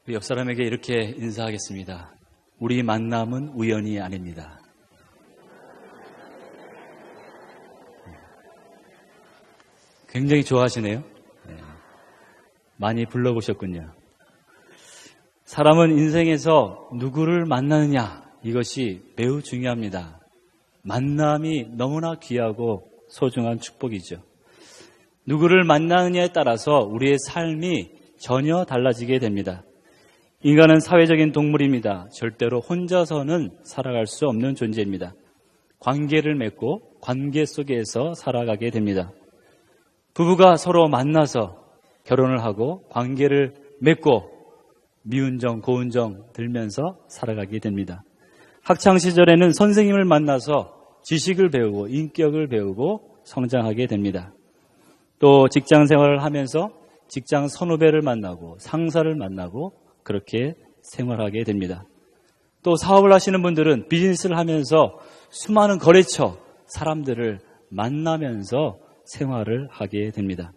우리 옆 사람에게 이렇게 인사하겠습니다. 우리 만남은 우연이 아닙니다. 굉장히 좋아하시네요. 많이 불러보셨군요. 사람은 인생에서 누구를 만나느냐, 이것이 매우 중요합니다. 만남이 너무나 귀하고 소중한 축복이죠. 누구를 만나느냐에 따라서 우리의 삶이 전혀 달라지게 됩니다. 인간은 사회적인 동물입니다. 절대로 혼자서는 살아갈 수 없는 존재입니다. 관계를 맺고 관계 속에서 살아가게 됩니다. 부부가 서로 만나서 결혼을 하고 관계를 맺고 미운정, 고운정 들면서 살아가게 됩니다. 학창시절에는 선생님을 만나서 지식을 배우고 인격을 배우고 성장하게 됩니다. 또 직장 생활을 하면서 직장 선후배를 만나고 상사를 만나고 그렇게 생활하게 됩니다. 또 사업을 하시는 분들은 비즈니스를 하면서 수많은 거래처 사람들을 만나면서 생활을 하게 됩니다.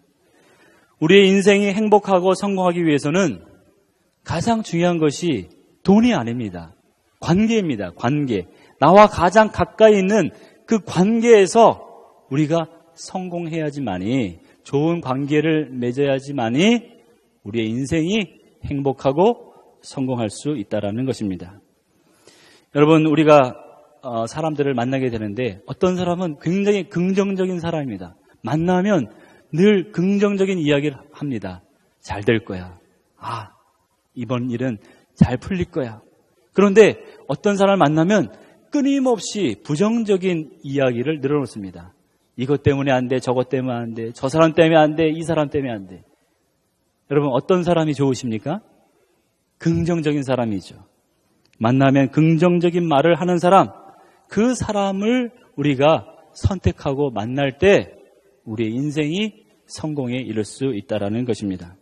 우리의 인생이 행복하고 성공하기 위해서는 가장 중요한 것이 돈이 아닙니다. 관계입니다. 관계. 나와 가장 가까이 있는 그 관계에서 우리가 성공해야지만이, 좋은 관계를 맺어야지만이 우리의 인생이 행복하고 성공할 수 있다는 것입니다. 여러분, 우리가 사람들을 만나게 되는데 어떤 사람은 굉장히 긍정적인 사람입니다. 만나면 늘 긍정적인 이야기를 합니다. 잘 될 거야. 이번 일은 잘 풀릴 거야. 그런데 어떤 사람을 만나면 끊임없이 부정적인 이야기를 늘어놓습니다. 이것 때문에 안 돼, 저것 때문에 안 돼, 저 사람 때문에 안 돼, 이 사람 때문에 안 돼. 여러분, 어떤 사람이 좋으십니까? 긍정적인 사람이죠. 만나면 긍정적인 말을 하는 사람, 그 사람을 우리가 선택하고 만날 때 우리의 인생이 성공에 이를 수 있다는 것입니다.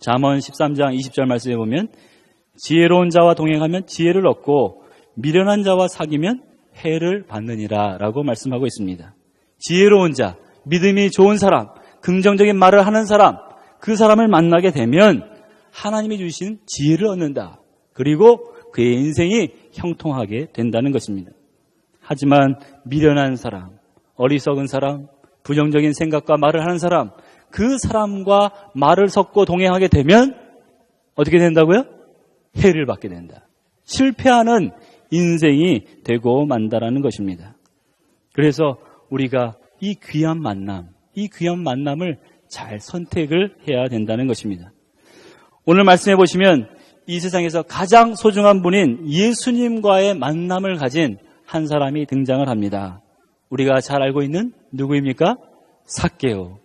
잠언 13장 20절 말씀에 보면 지혜로운 자와 동행하면 지혜를 얻고 미련한 자와 사귀면 해를 받느니라 라고 말씀하고 있습니다. 지혜로운 자, 믿음이 좋은 사람, 긍정적인 말을 하는 사람, 그 사람을 만나게 되면 하나님이 주신 지혜를 얻는다. 그리고 그의 인생이 형통하게 된다는 것입니다. 하지만 미련한 사람, 어리석은 사람, 부정적인 생각과 말을 하는 사람, 그 사람과 말을 섞고 동행하게 되면 어떻게 된다고요? 해를 받게 된다. 실패하는 인생이 되고 만다라는 것입니다. 그래서 우리가 이 귀한 만남을 잘 선택을 해야 된다는 것입니다. 오늘 말씀해 보시면 이 세상에서 가장 소중한 분인 예수님과의 만남을 가진 한 사람이 등장을 합니다. 우리가 잘 알고 있는 누구입니까? 삭개오.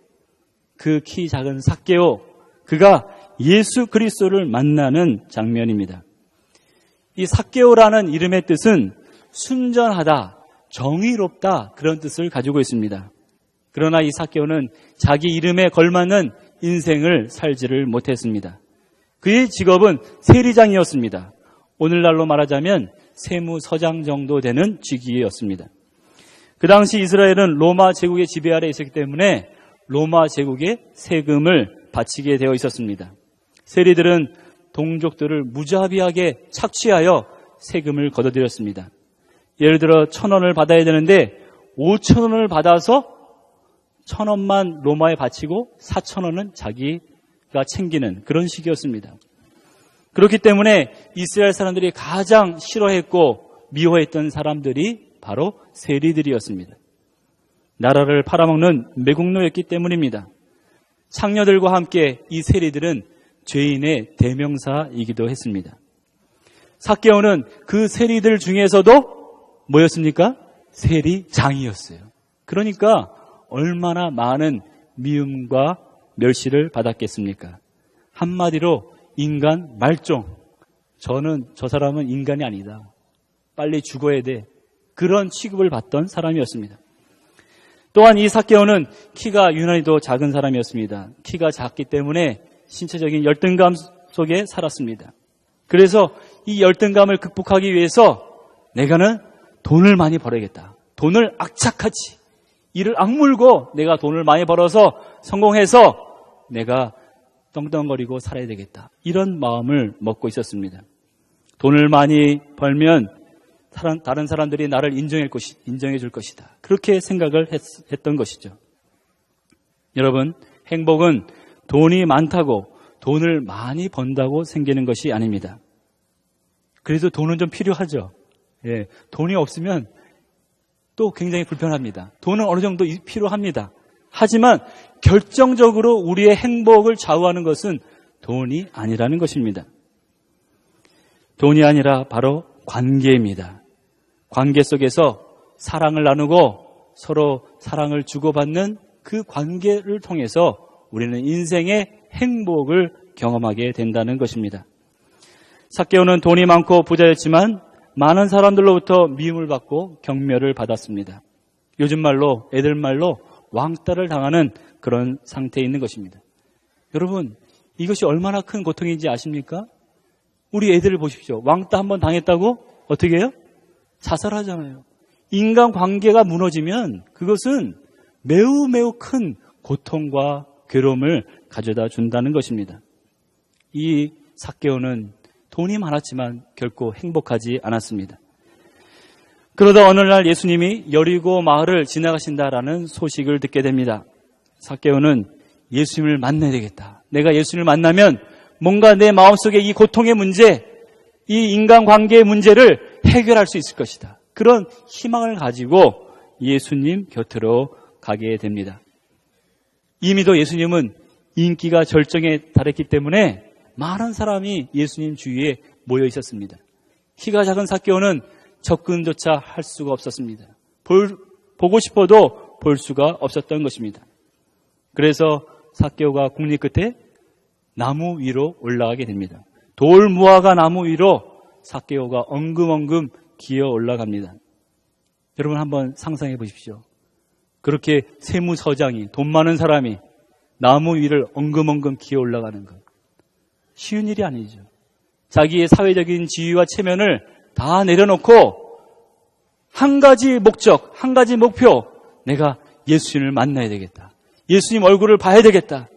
그 키 작은 삭개오, 그가 예수 그리스도를 만나는 장면입니다. 이 삭개오라는 이름의 뜻은 순전하다, 정의롭다, 그런 뜻을 가지고 있습니다. 그러나 이 삭개오는 자기 이름에 걸맞는 인생을 살지를 못했습니다. 그의 직업은 세리장이었습니다. 오늘날로 말하자면 세무서장 정도 되는 직위였습니다. 그 당시 이스라엘은 로마 제국의 지배 아래 있었기 때문에 로마 제국에 세금을 바치게 되어 있었습니다. 세리들은 동족들을 무자비하게 착취하여 세금을 걷어들였습니다. 예를 들어 1,000원을 받아야 되는데 5,000원을 받아서 1,000원만 로마에 바치고 4,000원은 자기가 챙기는 그런 식이었습니다. 그렇기 때문에 이스라엘 사람들이 가장 싫어했고 미워했던 사람들이 바로 세리들이었습니다. 나라를 팔아먹는 매국노였기 때문입니다. 창녀들과 함께 이 세리들은 죄인의 대명사이기도 했습니다. 삭개오는 그 세리들 중에서도 뭐였습니까? 세리장이었어요. 그러니까 얼마나 많은 미움과 멸시를 받았겠습니까? 한마디로 인간 말종. 저 사람은 인간이 아니다. 빨리 죽어야 돼. 그런 취급을 받던 사람이었습니다. 또한 이 삭개오는 키가 유난히도 작은 사람이었습니다. 키가 작기 때문에 신체적인 열등감 속에 살았습니다. 그래서 이 열등감을 극복하기 위해서 내가는 돈을 많이 벌어야겠다. 돈을 악착같이 이를 악물고 내가 돈을 많이 벌어서 성공해서 내가 떵떵거리고 살아야 되겠다. 이런 마음을 먹고 있었습니다. 돈을 많이 벌면 다른 사람들이 나를 인정해 줄 것이다. 그렇게 생각을 했던 것이죠. 여러분, 행복은 돈이 많다고 돈을 많이 번다고 생기는 것이 아닙니다. 그래도 돈은 좀 필요하죠. 예, 돈이 없으면 또 굉장히 불편합니다. 돈은 어느 정도 필요합니다. 하지만 결정적으로 우리의 행복을 좌우하는 것은 돈이 아니라는 것입니다. 돈이 아니라 바로 관계입니다. 관계 속에서 사랑을 나누고 서로 사랑을 주고받는 그 관계를 통해서 우리는 인생의 행복을 경험하게 된다는 것입니다. 삭개오는 돈이 많고 부자였지만 많은 사람들로부터 미움을 받고 경멸을 받았습니다. 요즘 말로, 애들 말로 왕따를 당하는 그런 상태에 있는 것입니다. 여러분, 이것이 얼마나 큰 고통인지 아십니까? 우리 애들을 보십시오. 왕따 한번 당했다고 어떻게 해요? 자살하잖아요. 인간관계가 무너지면 그것은 매우 매우 큰 고통과 괴로움을 가져다 준다는 것입니다. 이 삭개오는 돈이 많았지만 결코 행복하지 않았습니다. 그러다 어느 날 예수님이 여리고 마을을 지나가신다라는 소식을 듣게 됩니다. 삭개오는 예수님을 만나야 되겠다. 내가 예수님을 만나면 뭔가 내 마음속에 이 고통의 문제, 이 인간관계의 문제를 해결할 수 있을 것이다. 그런 희망을 가지고 예수님 곁으로 가게 됩니다. 이미도 예수님은 인기가 절정에 달했기 때문에 많은 사람이 예수님 주위에 모여 있었습니다. 키가 작은 삭개오는 접근조차 할 수가 없었습니다. 보고 싶어도 볼 수가 없었던 것입니다. 그래서 삭개오가 국리 끝에 나무 위로 올라가게 됩니다. 돌무화과 나무 위로 삭개오가 엉금엉금 기어 올라갑니다. 여러분 한번 상상해 보십시오. 그렇게 세무서장이, 돈 많은 사람이 나무 위를 엉금엉금 기어 올라가는 것. 쉬운 일이 아니죠. 자기의 사회적인 지위와 체면을 다 내려놓고 한 가지 목적, 한 가지 목표, 내가 예수님을 만나야 되겠다. 예수님 얼굴을 봐야 되겠다.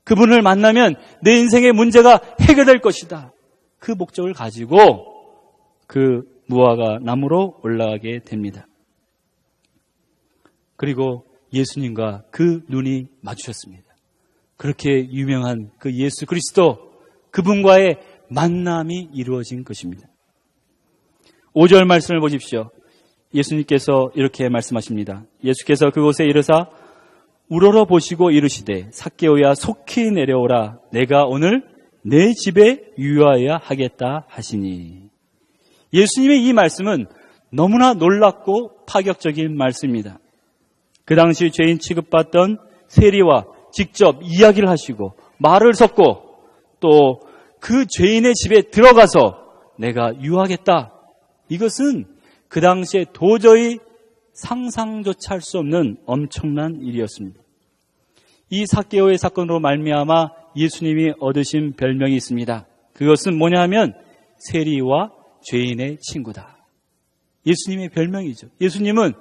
그분을 만나면 내 인생의 문제가 해결될 것이다. 그 목적을 가지고 그 무화과 나무로 올라가게 됩니다. 그리고 예수님과 그 눈이 마주쳤습니다. 그렇게 유명한 그 예수 그리스도, 그분과의 만남이 이루어진 것입니다. 5절 말씀을 보십시오. 예수님께서 이렇게 말씀하십니다. 예수께서 그곳에 이르사 우러러 보시고 이르시되 삭개오야 속히 내려오라. 내가 오늘 내 집에 유하여야 하겠다 하시니. 예수님의 이 말씀은 너무나 놀랍고 파격적인 말씀입니다. 그 당시 죄인 취급받던 세리와 직접 이야기를 하시고 말을 섞고 또 그 죄인의 집에 들어가서 내가 유하겠다. 이것은 그 당시에 도저히 상상조차 할 수 없는 엄청난 일이었습니다. 이 삭개오의 사건으로 말미암아 예수님이 얻으신 별명이 있습니다. 그것은 뭐냐 하면 세리와 죄인의 친구다. 예수님의 별명이죠. 예수님은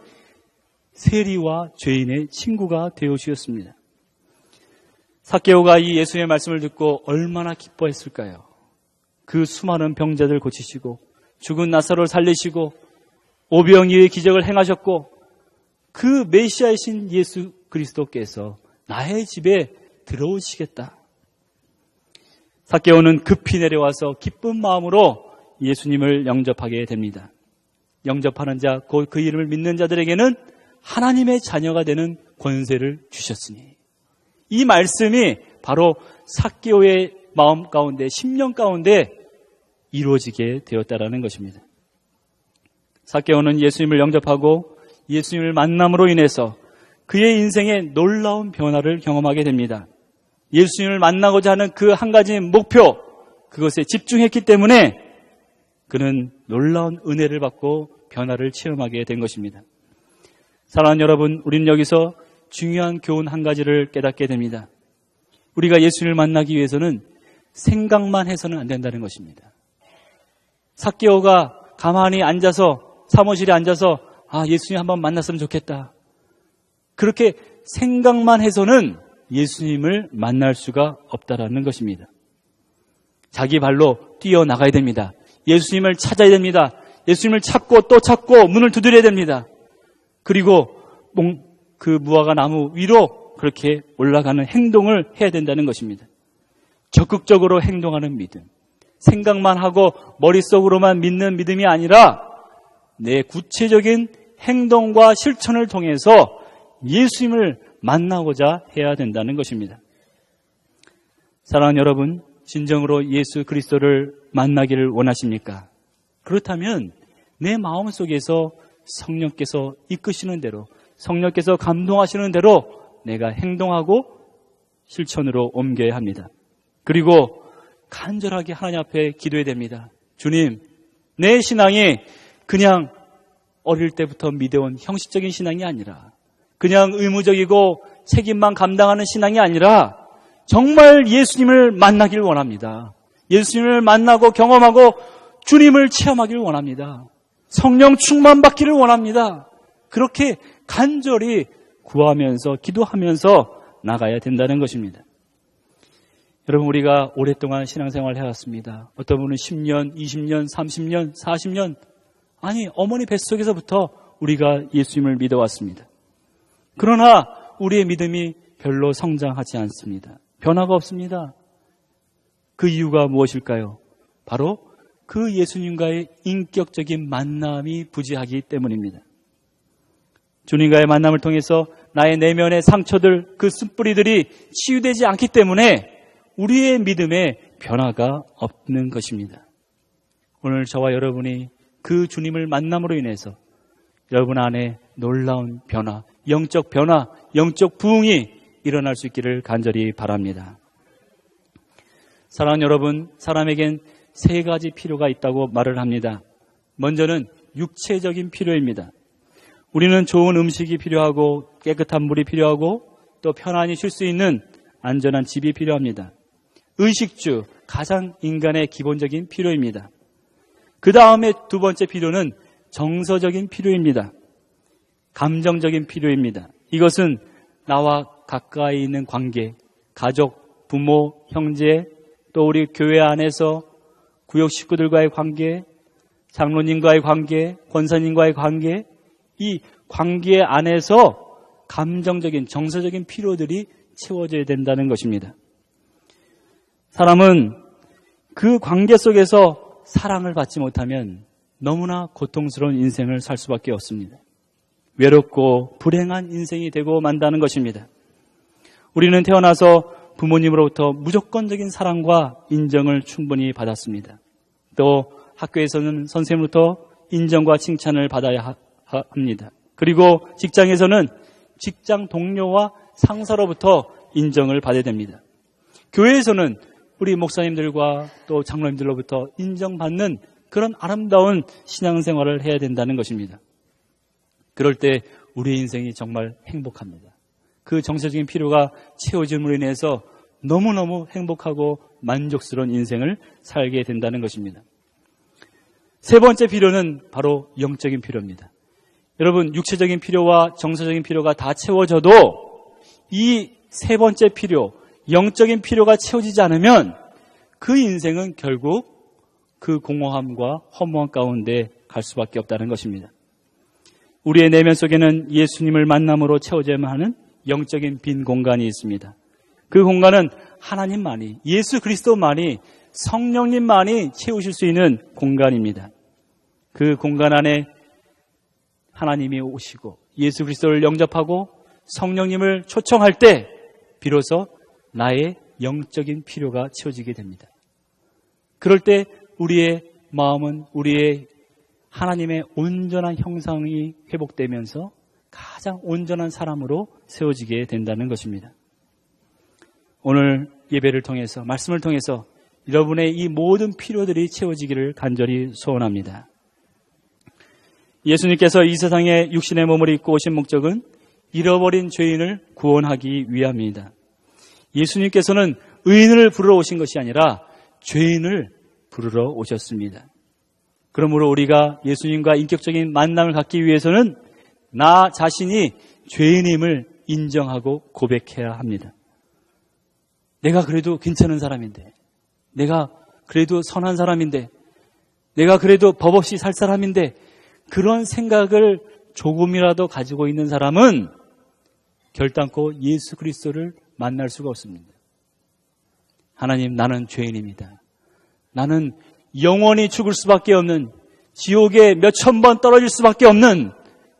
세리와 죄인의 친구가 되어주셨습니다. 삭개오가 이 예수님의 말씀을 듣고 얼마나 기뻐했을까요? 그 수많은 병자들 고치시고 죽은 나사로를 살리시고 오병이어의 기적을 행하셨고 그 메시아이신 예수 그리스도께서 나의 집에 들어오시겠다. 삭개오는 급히 내려와서 기쁜 마음으로 예수님을 영접하게 됩니다. 영접하는 자, 곧 그 이름을 믿는 자들에게는 하나님의 자녀가 되는 권세를 주셨으니. 이 말씀이 바로 삭개오의 마음 가운데, 심령 가운데 이루어지게 되었다라는 것입니다. 삭개오는 예수님을 영접하고 예수님을 만남으로 인해서 그의 인생에 놀라운 변화를 경험하게 됩니다. 예수님을 만나고자 하는 그 한 가지 목표, 그것에 집중했기 때문에 그는 놀라운 은혜를 받고 변화를 체험하게 된 것입니다. 사랑하는 여러분, 우리는 여기서 중요한 교훈 한 가지를 깨닫게 됩니다. 우리가 예수님을 만나기 위해서는 생각만 해서는 안 된다는 것입니다. 삭개오가 가만히 앉아서, 사무실에 앉아서 예수님 한번 만났으면 좋겠다. 그렇게 생각만 해서는 예수님을 만날 수가 없다라는 것입니다. 자기 발로 뛰어나가야 됩니다. 예수님을 찾아야 됩니다. 예수님을 찾고 또 찾고 문을 두드려야 됩니다. 그리고 그 무화과 나무 위로 그렇게 올라가는 행동을 해야 된다는 것입니다. 적극적으로 행동하는 믿음. 생각만 하고 머릿속으로만 믿는 믿음이 아니라 내 구체적인 행동과 실천을 통해서 예수님을 만나고자 해야 된다는 것입니다. 사랑하는 여러분, 진정으로 예수 그리스도를 만나기를 원하십니까? 그렇다면 내 마음속에서 성령께서 이끄시는 대로, 성령께서 감동하시는 대로 내가 행동하고 실천으로 옮겨야 합니다. 그리고 간절하게 하나님 앞에 기도해야 됩니다. 주님, 내 신앙이 그냥 어릴 때부터 믿어온 형식적인 신앙이 아니라, 그냥 의무적이고 책임만 감당하는 신앙이 아니라 정말 예수님을 만나길 원합니다. 예수님을 만나고 경험하고 주님을 체험하길 원합니다. 성령 충만받기를 원합니다. 그렇게 간절히 구하면서 기도하면서 나가야 된다는 것입니다. 여러분, 우리가 오랫동안 신앙생활을 해왔습니다. 어떤 분은 10년, 20년, 30년, 40년, 아니 어머니 뱃속에서부터 우리가 예수님을 믿어왔습니다. 그러나 우리의 믿음이 별로 성장하지 않습니다. 변화가 없습니다. 그 이유가 무엇일까요? 바로 그 예수님과의 인격적인 만남이 부재하기 때문입니다. 주님과의 만남을 통해서 나의 내면의 상처들, 그 쓴뿌리들이 치유되지 않기 때문에 우리의 믿음에 변화가 없는 것입니다. 오늘 저와 여러분이 그 주님을 만남으로 인해서 여러분 안에 놀라운 변화, 영적 변화, 영적 부흥이 일어날 수 있기를 간절히 바랍니다. 사랑하는 여러분, 사람에겐 세 가지 필요가 있다고 말을 합니다. 먼저는 육체적인 필요입니다. 우리는 좋은 음식이 필요하고 깨끗한 물이 필요하고 또 편안히 쉴 수 있는 안전한 집이 필요합니다. 의식주, 가장 인간의 기본적인 필요입니다. 그 다음에 두 번째 필요는 정서적인 필요입니다. 감정적인 필요입니다. 이것은 나와 가까이 있는 관계, 가족, 부모, 형제, 또 우리 교회 안에서 구역 식구들과의 관계, 장로님과의 관계, 권사님과의 관계, 이 관계 안에서 감정적인, 정서적인 필요들이 채워져야 된다는 것입니다. 사람은 그 관계 속에서 사랑을 받지 못하면 너무나 고통스러운 인생을 살 수밖에 없습니다. 외롭고 불행한 인생이 되고 만다는 것입니다. 우리는 태어나서 부모님으로부터 무조건적인 사랑과 인정을 충분히 받았습니다. 또 학교에서는 선생님으로부터 인정과 칭찬을 받아야 합니다. 그리고 직장에서는 직장 동료와 상사로부터 인정을 받아야 됩니다. 교회에서는 우리 목사님들과 또 장로님들로부터 인정받는 그런 아름다운 신앙생활을 해야 된다는 것입니다. 그럴 때 우리의 인생이 정말 행복합니다. 그 정서적인 필요가 채워짐으로 인해서 너무너무 행복하고 만족스러운 인생을 살게 된다는 것입니다. 세 번째 필요는 바로 영적인 필요입니다. 여러분, 육체적인 필요와 정서적인 필요가 다 채워져도 이 세 번째 필요, 영적인 필요가 채워지지 않으면 그 인생은 결국 그 공허함과 허무함 가운데 갈 수밖에 없다는 것입니다. 우리의 내면 속에는 예수님을 만남으로 채워져야만 하는 영적인 빈 공간이 있습니다. 그 공간은 하나님만이, 예수 그리스도만이, 성령님만이 채우실 수 있는 공간입니다. 그 공간 안에 하나님이 오시고 예수 그리스도를 영접하고 성령님을 초청할 때 비로소 나의 영적인 필요가 채워지게 됩니다. 그럴 때 우리의 마음은 우리의 하나님의 온전한 형상이 회복되면서 가장 온전한 사람으로 세워지게 된다는 것입니다. 오늘 예배를 통해서, 말씀을 통해서 여러분의 이 모든 필요들이 채워지기를 간절히 소원합니다. 예수님께서 이 세상에 육신의 몸을 입고 오신 목적은 잃어버린 죄인을 구원하기 위함입니다. 예수님께서는 의인을 부르러 오신 것이 아니라 죄인을 부르러 오셨습니다. 그러므로 우리가 예수님과 인격적인 만남을 갖기 위해서는 나 자신이 죄인임을 인정하고 고백해야 합니다. 내가 그래도 괜찮은 사람인데, 내가 그래도 선한 사람인데, 내가 그래도 법 없이 살 사람인데, 그런 생각을 조금이라도 가지고 있는 사람은 결단코 예수 그리스도를 만날 수가 없습니다. 하나님, 나는 죄인입니다. 나는 영원히 죽을 수밖에 없는, 지옥에 몇천 번 떨어질 수밖에 없는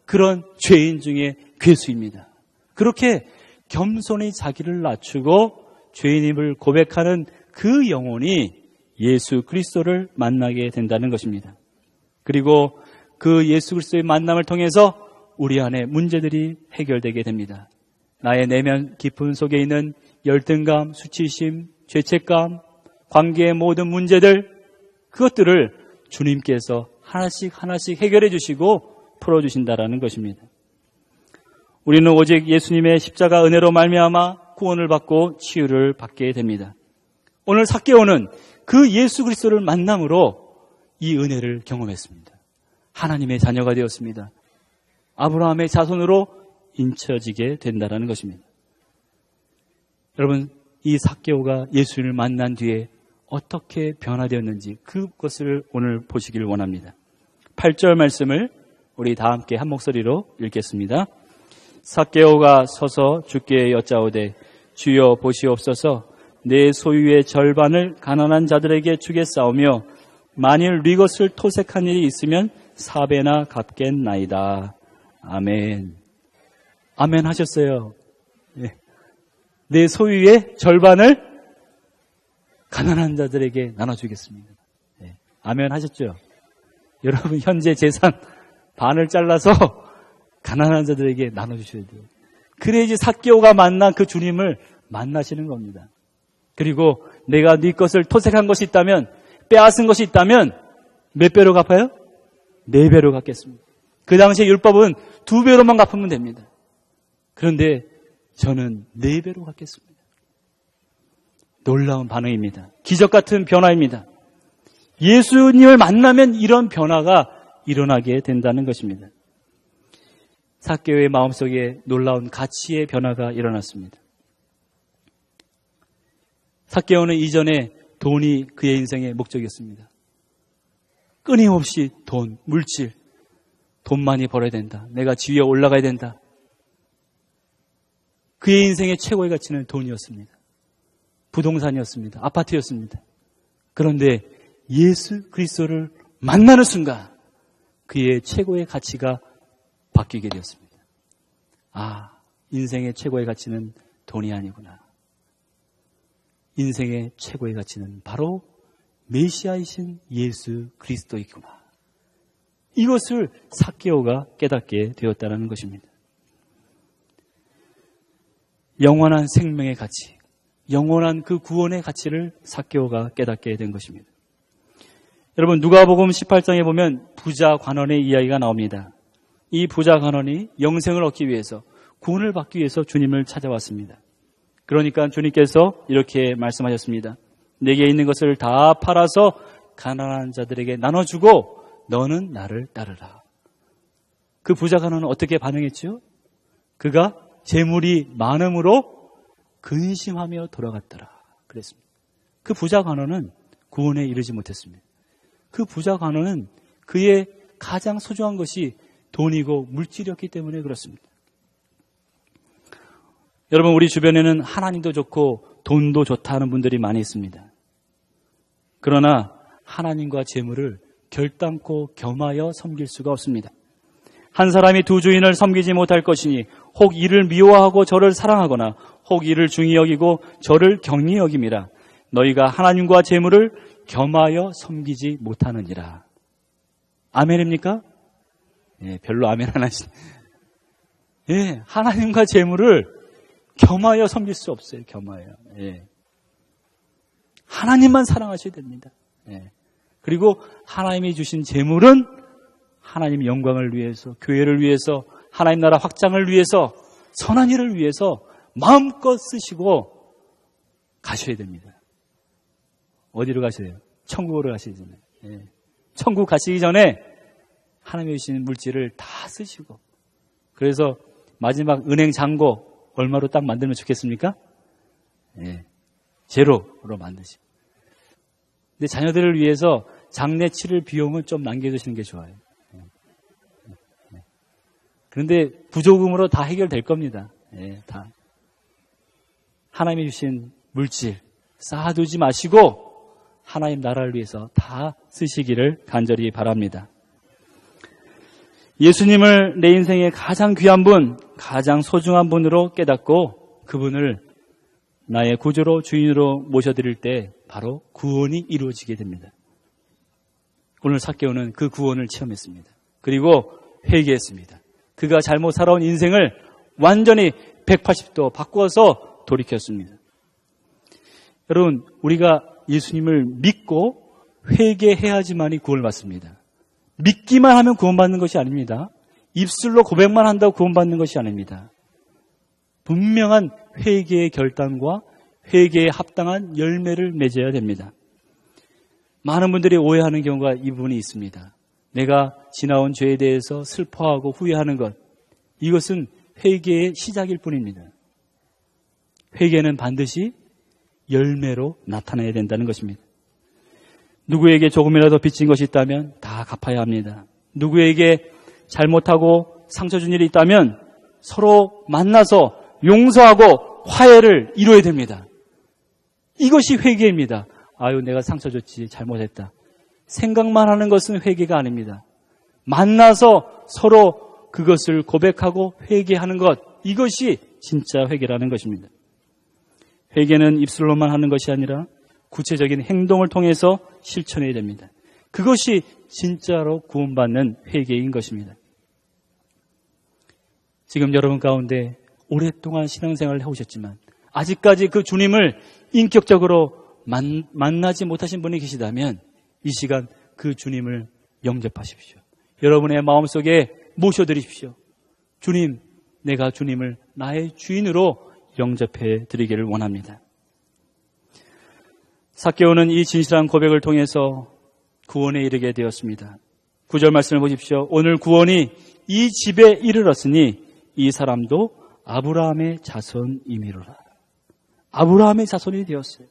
그런 죄인 중에 괴수입니다. 그렇게 겸손히 자기를 낮추고 죄인임을 고백하는 그 영혼이 예수 그리스도를 만나게 된다는 것입니다. 그리고 그 예수 그리스도의 만남을 통해서 우리 안에 문제들이 해결되게 됩니다. 나의 내면 깊은 속에 있는 열등감, 수치심, 죄책감, 관계의 모든 문제들, 그것들을 주님께서 하나씩 해결해 주시고 풀어주신다라는 것입니다. 우리는 오직 예수님의 십자가 은혜로 말미암아 구원을 받고 치유를 받게 됩니다. 오늘 삭개오는 그 예수 그리스도를 만남으로 이 은혜를 경험했습니다. 하나님의 자녀가 되었습니다. 아브라함의 자손으로 인쳐지게 된다는 것입니다. 여러분, 이 삭개오가 예수님을 만난 뒤에 어떻게 변화되었는지 그것을 오늘 보시길 원합니다. 8절 말씀을 우리 다 함께 한 목소리로 읽겠습니다. 삭개오가 서서 주께 여짜오되 주여 보시옵소서, 내 소유의 절반을 가난한 자들에게 주겠사오며 만일 네 것을 토색한 일이 있으면 4배나 갚겠나이다. 아멘. 아멘 하셨어요. 네. 내 소유의 절반을 가난한 자들에게 나눠주겠습니다. 네. 아멘 하셨죠? 여러분, 현재 재산 반을 잘라서 가난한 자들에게 나눠주셔야 돼요. 그래야지 삭개오가 만난 그 주님을 만나시는 겁니다. 그리고 내가 네 것을 토색한 것이 있다면, 빼앗은 것이 있다면 몇 배로 갚아요? 4배로 갚겠습니다. 그 당시에 율법은 2배로만 갚으면 됩니다. 그런데 저는 4배로 갚겠습니다. 놀라운 반응입니다. 기적 같은 변화입니다. 예수님을 만나면 이런 변화가 일어나게 된다는 것입니다. 삭개오의 마음속에 놀라운 가치의 변화가 일어났습니다. 삭개오는 이전에 돈이 그의 인생의 목적이었습니다. 끊임없이 돈, 물질, 돈 많이 벌어야 된다. 내가 지위에 올라가야 된다. 그의 인생의 최고의 가치는 돈이었습니다. 부동산이었습니다. 아파트였습니다. 그런데 예수 그리스도를 만나는 순간 그의 최고의 가치가 바뀌게 되었습니다. 아, 인생의 최고의 가치는 돈이 아니구나. 인생의 최고의 가치는 바로 메시아이신 예수 그리스도이구나. 이것을 삭개오가 깨닫게 되었다는 것입니다. 영원한 생명의 가치, 영원한 그 구원의 가치를 삭개오가 깨닫게 된 것입니다. 여러분, 누가복음 18장에 보면 부자 관원의 이야기가 나옵니다. 이 부자 관원이 영생을 얻기 위해서, 구원을 받기 위해서 주님을 찾아왔습니다. 그러니까 주님께서 이렇게 말씀하셨습니다. 내게 있는 것을 다 팔아서 가난한 자들에게 나눠주고 너는 나를 따르라. 그 부자 관원은 어떻게 반응했죠? 그가 재물이 많음으로 근심하며 돌아갔더라 그랬습니다. 그 부자 관원은 구원에 이르지 못했습니다. 그 부자 관원은 그의 가장 소중한 것이 돈이고 물질이었기 때문에 그렇습니다. 여러분, 우리 주변에는 하나님도 좋고 돈도 좋다 하는 분들이 많이 있습니다. 그러나 하나님과 재물을 결단코 겸하여 섬길 수가 없습니다. 한 사람이 두 주인을 섬기지 못할 것이니 혹 이를 미워하고 저를 사랑하거나 혹 이를 중히 여기고 저를 경히 여김이라. 너희가 하나님과 재물을 겸하여 섬기지 못하느니라. 아멘입니까? 예, 별로 아멘 안 하시네. 예, 하나님과 재물을 겸하여 섬길 수 없어요. 겸하여. 예. 하나님만 사랑하셔야 됩니다. 예. 그리고 하나님이 주신 재물은 하나님의 영광을 위해서, 교회를 위해서, 하나님 나라 확장을 위해서, 선한 일을 위해서 마음껏 쓰시고 가셔야 됩니다. 어디로 가셔요? 천국으로 가시기 전에. 예. 천국 가시기 전에 하나님이 주신 물질을 다 쓰시고, 그래서 마지막 은행 잔고 얼마로 딱 만들면 좋겠습니까? 예. 제로로 만드시고. 근데 자녀들을 위해서 장례 치를 비용은 좀 남겨두시는 게 좋아요. 그런데 부조금으로 다 해결될 겁니다. 다. 하나님이 주신 물질 쌓아두지 마시고 하나님 나라를 위해서 다 쓰시기를 간절히 바랍니다. 예수님을 내 인생의 가장 귀한 분, 가장 소중한 분으로 깨닫고 그분을 나의 구주로 주인으로 모셔드릴 때 바로 구원이 이루어지게 됩니다. 오늘 삭개오는 그 구원을 체험했습니다. 그리고 회개했습니다. 그가 잘못 살아온 인생을 완전히 180도 바꿔서 돌이켰습니다. 여러분, 우리가 예수님을 믿고 회개해야지만이 구원을 받습니다. 믿기만 하면 구원받는 것이 아닙니다. 입술로 고백만 한다고 구원받는 것이 아닙니다. 분명한 회개의 결단과 회개에 합당한 열매를 맺어야 됩니다. 많은 분들이 오해하는 경우가 이 부분이 있습니다. 내가 지나온 죄에 대해서 슬퍼하고 후회하는 것, 이것은 회개의 시작일 뿐입니다. 회개는 반드시 열매로 나타나야 된다는 것입니다. 누구에게 조금이라도 빚진 것이 있다면 다 갚아야 합니다. 누구에게 잘못하고 상처 준 일이 있다면 서로 만나서 용서하고 화해를 이루어야 됩니다. 이것이 회개입니다. 아유, 내가 상처 줬지, 잘못했다. 생각만 하는 것은 회개가 아닙니다. 만나서 서로 그것을 고백하고 회개하는 것, 이것이 진짜 회개라는 것입니다. 회개는 입술로만 하는 것이 아니라 구체적인 행동을 통해서 실천해야 됩니다. 그것이 진짜로 구원받는 회개인 것입니다. 지금 여러분 가운데 오랫동안 신앙생활을 해오셨지만 아직까지 그 주님을 인격적으로 만나지 못하신 분이 계시다면 이 시간 그 주님을 영접하십시오. 여러분의 마음속에 모셔드리십시오. 주님, 내가 주님을 나의 주인으로 영접해 드리기를 원합니다. 삭개오는 이 진실한 고백을 통해서 구원에 이르게 되었습니다. 9절 말씀을 보십시오. 오늘 구원이 이 집에 이르렀으니 이 사람도 아브라함의 자손이미로라. 아브라함의 자손이 되었어요.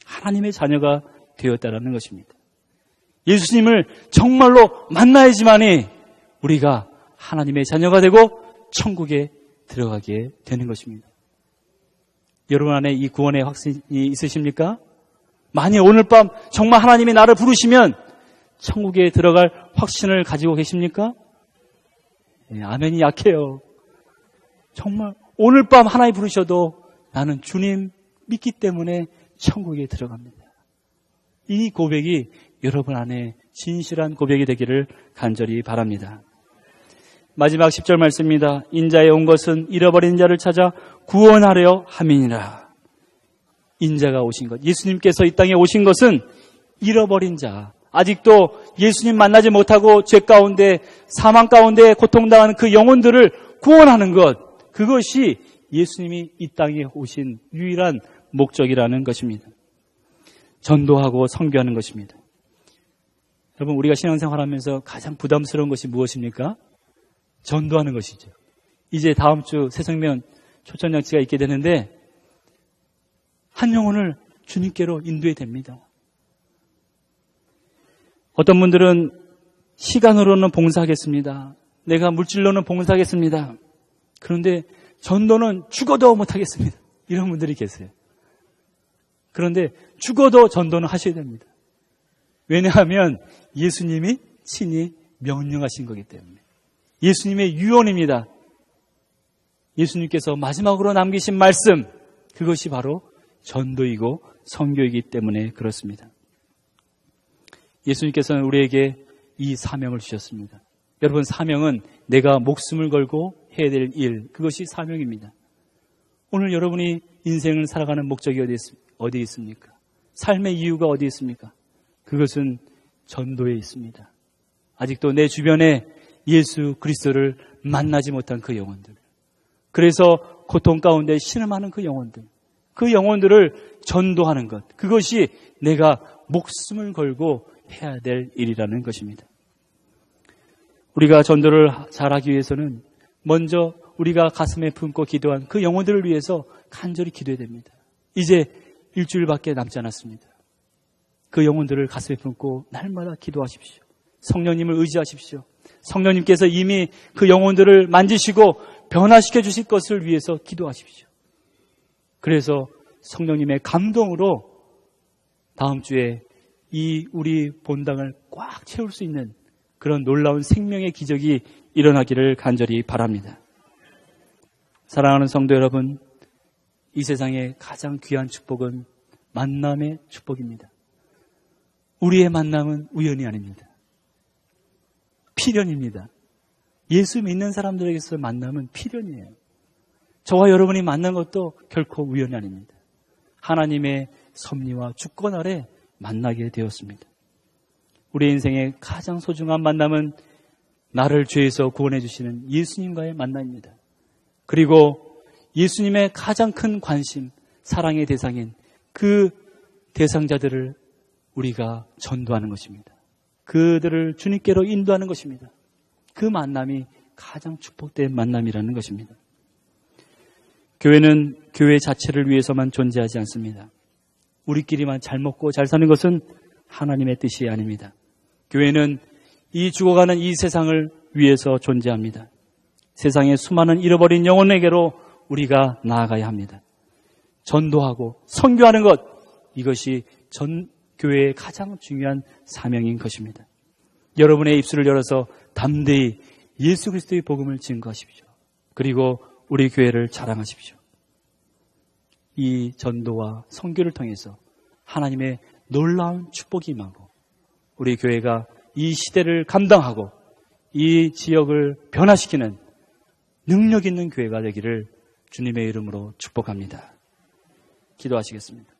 하나님의 자녀가 되었다라는 것입니다. 예수님을 정말로 만나야지만이 우리가 하나님의 자녀가 되고 천국에 들어가게 되는 것입니다. 여러분 안에 이 구원의 확신이 있으십니까? 만약 오늘 밤 정말 하나님이 나를 부르시면 천국에 들어갈 확신을 가지고 계십니까? 네, 아멘이 약해요. 정말 오늘 밤 하나님 부르셔도 나는 주님 믿기 때문에 천국에 들어갑니다. 이 고백이 여러분 안에 진실한 고백이 되기를 간절히 바랍니다. 마지막 10절 말씀입니다. 인자에 온 것은 잃어버린 자를 찾아 구원하려 함이니라. 인자가 오신 것, 예수님께서 이 땅에 오신 것은 잃어버린 자, 아직도 예수님 만나지 못하고 죄 가운데 사망 가운데 고통당하는 그 영혼들을 구원하는 것, 그것이 예수님이 이 땅에 오신 유일한 목적이라는 것입니다. 전도하고 선교하는 것입니다. 여러분, 우리가 신앙생활하면서 가장 부담스러운 것이 무엇입니까? 전도하는 것이죠. 이제 다음 주 새성면 초청장치가 있게 되는데 한 영혼을 주님께로 인도해야 됩니다. 어떤 분들은 시간으로는 봉사하겠습니다. 내가 물질로는 봉사하겠습니다. 그런데 전도는 죽어도 못하겠습니다. 이런 분들이 계세요. 그런데 죽어도 전도는 하셔야 됩니다. 왜냐하면 예수님이 친히 명령하신 거기 때문에. 예수님의 유언입니다. 예수님께서 마지막으로 남기신 말씀, 그것이 바로 전도이고 선교이기 때문에 그렇습니다. 예수님께서는 우리에게 이 사명을 주셨습니다. 여러분, 사명은 내가 목숨을 걸고 해야 될 일, 그것이 사명입니다. 오늘 여러분이 인생을 살아가는 목적이 어디 있습니까? 삶의 이유가 어디 있습니까? 그것은 전도에 있습니다. 아직도 내 주변에 예수 그리스도를 만나지 못한 그 영혼들, 그래서 고통 가운데 신음하는 그 영혼들, 그 영혼들을 전도하는 것, 그것이 내가 목숨을 걸고 해야 될 일이라는 것입니다. 우리가 전도를 잘하기 위해서는 먼저 우리가 가슴에 품고 기도한 그 영혼들을 위해서 간절히 기도해야 됩니다. 이제 일주일밖에 남지 않았습니다. 그 영혼들을 가슴에 품고 날마다 기도하십시오. 성령님을 의지하십시오. 성령님께서 이미 그 영혼들을 만지시고 변화시켜 주실 것을 위해서 기도하십시오. 그래서 성령님의 감동으로 다음 주에 이 우리 본당을 꽉 채울 수 있는 그런 놀라운 생명의 기적이 일어나기를 간절히 바랍니다. 사랑하는 성도 여러분, 이 세상의 가장 귀한 축복은 만남의 축복입니다. 우리의 만남은 우연이 아닙니다. 필연입니다. 예수 믿는 사람들에게서 만남은 필연이에요. 저와 여러분이 만난 것도 결코 우연이 아닙니다. 하나님의 섭리와 주권 아래 만나게 되었습니다. 우리 인생의 가장 소중한 만남은 나를 죄에서 구원해 주시는 예수님과의 만남입니다. 그리고 예수님의 가장 큰 관심, 사랑의 대상인 그 대상자들을 우리가 전도하는 것입니다. 그들을 주님께로 인도하는 것입니다. 그 만남이 가장 축복된 만남이라는 것입니다. 교회는 교회 자체를 위해서만 존재하지 않습니다. 우리끼리만 잘 먹고 잘 사는 것은 하나님의 뜻이 아닙니다. 교회는 이 죽어가는 이 세상을 위해서 존재합니다. 세상의 수많은 잃어버린 영혼에게로 우리가 나아가야 합니다. 전도하고 선교하는 것, 이것이 전 교회의 가장 중요한 사명인 것입니다. 여러분의 입술을 열어서 담대히 예수 그리스도의 복음을 증거하십시오. 그리고 우리 교회를 자랑하십시오. 이 전도와 선교를 통해서 하나님의 놀라운 축복이 임하고 우리 교회가 이 시대를 감당하고 이 지역을 변화시키는 능력 있는 교회가 되기를 주님의 이름으로 축복합니다. 기도하시겠습니다.